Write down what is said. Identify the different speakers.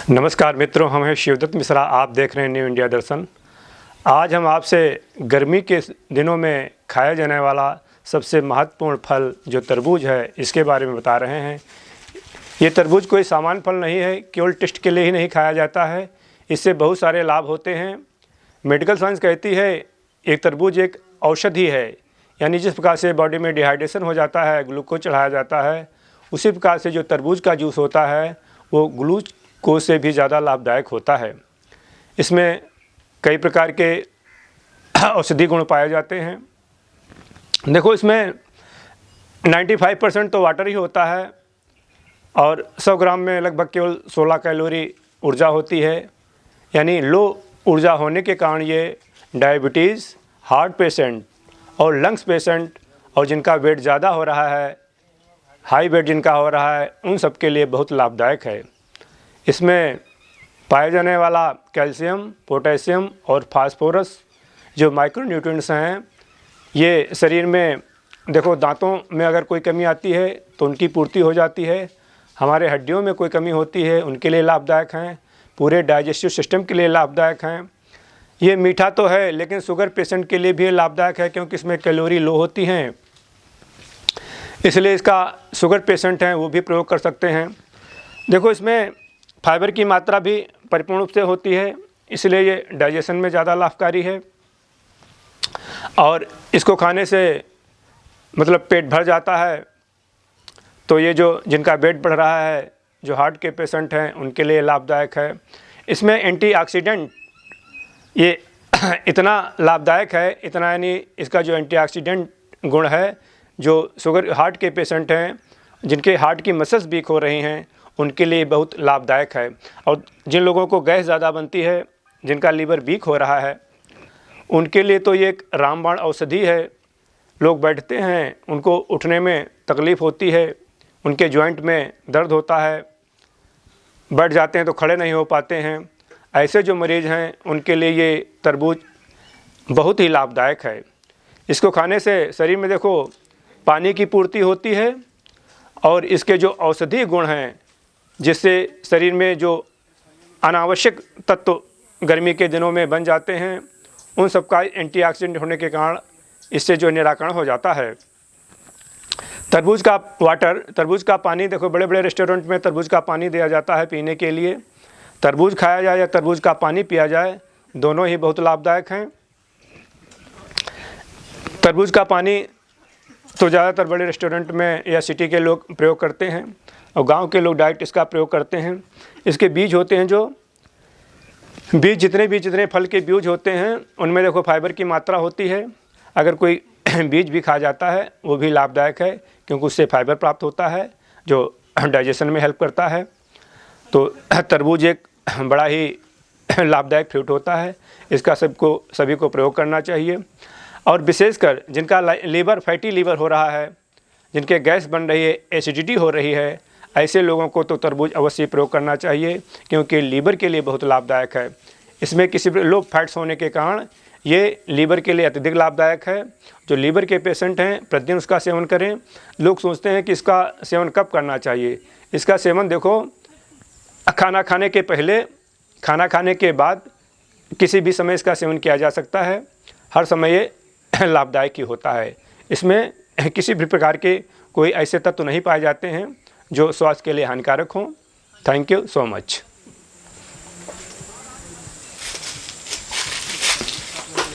Speaker 1: नमस्कार मित्रों, हम हैं शिवदत्त मिश्रा। आप देख रहे हैं न्यू इंडिया दर्शन। आज हम आपसे गर्मी के दिनों में खाया जाने वाला सबसे महत्वपूर्ण फल जो तरबूज है, इसके बारे में बता रहे हैं। ये तरबूज कोई सामान्य फल नहीं है, केवल टेस्ट के लिए ही नहीं खाया जाता है। इससे बहुत सारे लाभ होते हैं। मेडिकल साइंस कहती है एक तरबूज एक औषधि है, यानी जिस प्रकार से बॉडी में डिहाइड्रेशन हो जाता है, ग्लूकोज चढ़ाया जाता है, उसी प्रकार से जो तरबूज का जूस होता है वो ग्लूकोज से भी ज़्यादा लाभदायक होता है। इसमें कई प्रकार के औषधि गुण पाए जाते हैं। देखो, इसमें 95% तो वाटर ही होता है और 100 ग्राम में लगभग केवल 16 कैलोरी ऊर्जा होती है। यानी लो ऊर्जा होने के कारण ये डायबिटीज़, हार्ट पेशेंट और लंग्स पेशेंट और जिनका वेट ज़्यादा हो रहा है, हाई वेट जिनका हो रहा है, उन सब के लिए बहुत लाभदायक है। इसमें पाए जाने वाला कैल्शियम, पोटेशियम और फास्फोरस जो माइक्रोन्यूट्रिएंट्स हैं, ये शरीर में देखो दांतों में अगर कोई कमी आती है तो उनकी पूर्ति हो जाती है। हमारे हड्डियों में कोई कमी होती है उनके लिए लाभदायक हैं। पूरे डाइजेस्टिव सिस्टम के लिए लाभदायक हैं। ये मीठा तो है लेकिन शुगर पेशेंट के लिए भी लाभदायक है, क्योंकि इसमें कैलोरी लो होती हैं, इसलिए इसका शुगर पेशेंट हैं वो भी प्रयोग कर सकते हैं। देखो, इसमें फाइबर की मात्रा भी परिपूर्ण रूप से होती है, इसलिए ये डाइजेशन में ज़्यादा लाभकारी है। और इसको खाने से मतलब पेट भर जाता है। तो ये जो जिनका वेट बढ़ रहा है, जो हार्ट के पेशेंट हैं, उनके लिए लाभदायक है। इसमें एंटीऑक्सीडेंट ये इतना लाभदायक है, इतना यानी इसका जो एंटीऑक्सीडेंट गुण है, जो शुगर हार्ट के पेशेंट हैं, जिनके हार्ट की मसल्स वीक हो रही हैं, उनके लिए बहुत लाभदायक है। और जिन लोगों को गैस ज़्यादा बनती है, जिनका लीवर वीक हो रहा है, उनके लिए तो ये एक रामबाण औषधि है। लोग बैठते हैं, उनको उठने में तकलीफ़ होती है, उनके जॉइंट में दर्द होता है, बैठ जाते हैं तो खड़े नहीं हो पाते हैं। ऐसे जो मरीज़ हैं उनके लिए ये तरबूज बहुत ही लाभदायक है। इसको खाने से शरीर में देखो पानी की पूर्ति होती है और इसके जो औषधीय गुण हैं, जिससे शरीर में जो अनावश्यक तत्व गर्मी के दिनों में बन जाते हैं, उन सब का एंटीऑक्सीडेंट होने के कारण इससे जो निराकरण हो जाता है। तरबूज का वाटर, तरबूज का पानी, देखो बड़े बड़े रेस्टोरेंट में तरबूज का पानी दिया जाता है पीने के लिए। तरबूज खाया जाए या तरबूज का पानी पिया जाए, दोनों ही बहुत लाभदायक हैं। तरबूज का पानी तो ज़्यादातर बड़े रेस्टोरेंट में या सिटी के लोग प्रयोग करते हैं और गांव के लोग डायरेक्ट इसका प्रयोग करते हैं। इसके बीज होते हैं, जो बीज जितने फल के बीज होते हैं उनमें देखो फाइबर की मात्रा होती है। अगर कोई बीज भी खा जाता है वो भी लाभदायक है, क्योंकि उससे फाइबर प्राप्त होता है जो डाइजेशन में हेल्प करता है। तो तरबूज एक बड़ा ही लाभदायक फ्रूट होता है। इसका सभी को प्रयोग करना चाहिए। और विशेषकर जिनका लीवर, फैटी लीवर हो रहा है, जिनके गैस बन रही है, एसिडिटी हो रही है, ऐसे लोगों को तो तरबूज अवश्य प्रयोग करना चाहिए, क्योंकि लीवर के लिए बहुत लाभदायक है। इसमें किसी लो फैट्स होने के कारण ये लीवर के लिए अत्यधिक लाभदायक है। जो लीवर के पेशेंट हैं प्रतिदिन उसका सेवन करें। लोग सोचते हैं कि इसका सेवन कब करना चाहिए। इसका सेवन देखो खाना खाने के पहले, खाना खाने के बाद, किसी भी समय इसका सेवन किया जा सकता है। हर समय ये लाभदायक ही होता है। इसमें किसी भी प्रकार के कोई ऐसे तत्व नहीं पाए जाते हैं जो स्वास्थ्य के लिए हानिकारक हों। Thank you so much.